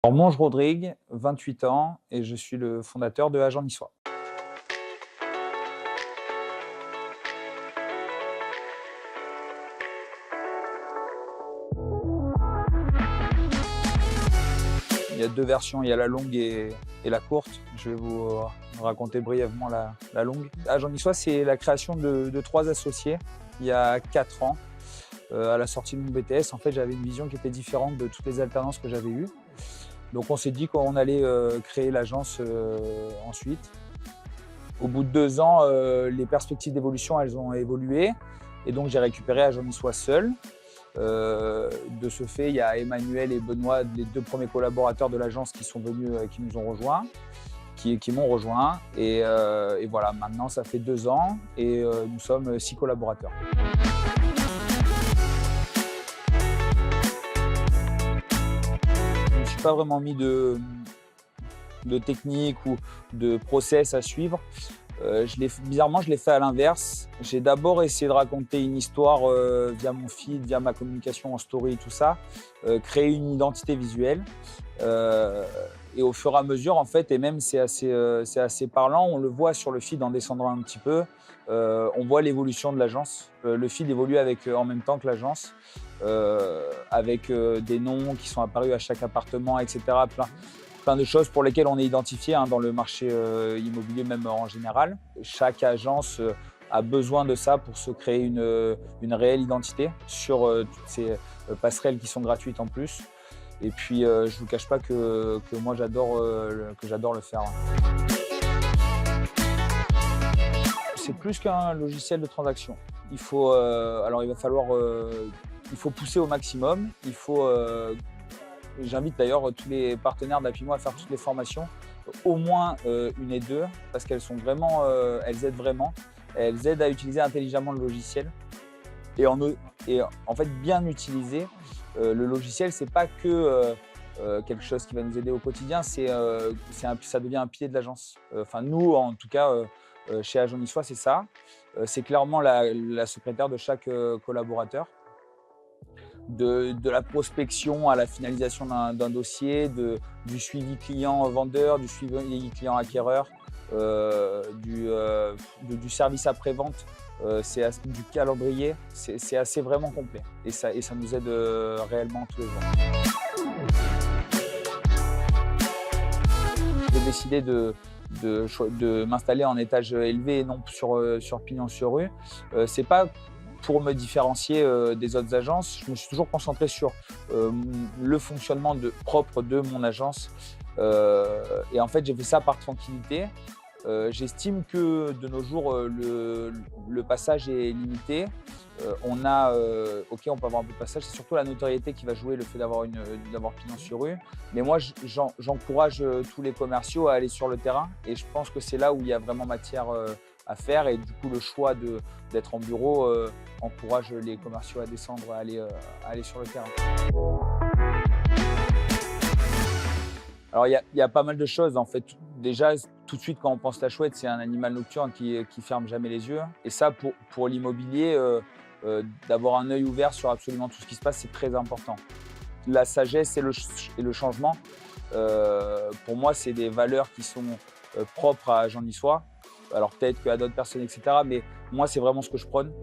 Alors, Monge Rodrigue, 28 ans, et je suis le fondateur de Agent Niçois. Il y a deux versions, il y a la longue et la courte. Je vais vous raconter brièvement la longue. Agent Niçois, c'est la création de trois associés il y a 4 ans. À la sortie de mon BTS, en fait, j'avais une vision qui était différente de toutes les alternances que j'avais eues. Donc on s'est dit qu'on allait créer l'agence ensuite. Au bout de 2 ans, les perspectives d'évolution, elles ont évolué. Et donc j'ai récupéré Agent Niçois seul. De ce fait, il y a Emmanuel et Benoît, les 2 premiers collaborateurs de l'agence qui sont venus, qui nous ont rejoints, qui m'ont rejoint. Et voilà, maintenant ça fait 2 ans et nous sommes 6 collaborateurs. Je ne me suis pas vraiment mis de technique ou de process à suivre. Bizarrement, je l'ai fait à l'inverse. J'ai d'abord essayé de raconter une histoire via mon feed, via ma communication en story, tout ça, créer une identité visuelle. Et au fur et à mesure, en fait, et même c'est assez parlant, on le voit sur le feed en descendant un petit peu, on voit l'évolution de l'agence. Le feed évolue en même temps que l'agence, avec des noms qui sont apparus à chaque appartement, etc. Plein de choses pour lesquelles on est identifié dans le marché immobilier, même en général. Chaque agence a besoin de ça pour se créer une réelle identité sur toutes ces passerelles qui sont gratuites en plus. Et puis, je ne vous cache pas que moi, j'adore le faire. C'est plus qu'un logiciel de transaction. Il faut pousser au maximum. J'invite d'ailleurs tous les partenaires d'Apimo à faire toutes les formations, au moins 1 et 2, parce qu'elles sont vraiment, elles aident vraiment. Elles aident à utiliser intelligemment le logiciel. Et en fait, bien utiliser le logiciel, c'est pas que quelque chose qui va nous aider au quotidien, ça devient un pilier de l'agence. Enfin, nous, en tout cas, chez Agent Niçois, c'est ça. C'est clairement la secrétaire de chaque collaborateur. De la prospection à la finalisation d'un dossier, du suivi client-vendeur, du suivi client-acquéreur, du service après-vente, du calendrier. C'est assez vraiment complet et ça nous aide réellement tous les jours. J'ai décidé de m'installer en étage élevé et non sur pignon-sur-rue. C'est pas pour me différencier des autres agences. Je me suis toujours concentré sur le fonctionnement propre de mon agence. Et en fait, j'ai fait ça par tranquillité. J'estime que de nos jours, le passage est limité. On peut avoir un peu de passage, c'est surtout la notoriété qui va jouer, le fait d'avoir pignon sur rue. Mais moi, j'encourage tous les commerciaux à aller sur le terrain et je pense que c'est là où il y a vraiment matière à faire. Et du coup, le choix d'être en bureau encourage les commerciaux à descendre, à aller sur le terrain. Alors, il y a pas mal de choses en fait. Déjà, tout de suite, quand on pense la chouette, c'est un animal nocturne qui ferme jamais les yeux. Et ça, pour l'immobilier, d'avoir un œil ouvert sur absolument tout ce qui se passe, c'est très important. La sagesse et le changement, pour moi, c'est des valeurs qui sont propres à Agent Niçois. Alors peut-être qu'à d'autres personnes, etc. Mais moi, c'est vraiment ce que je prône.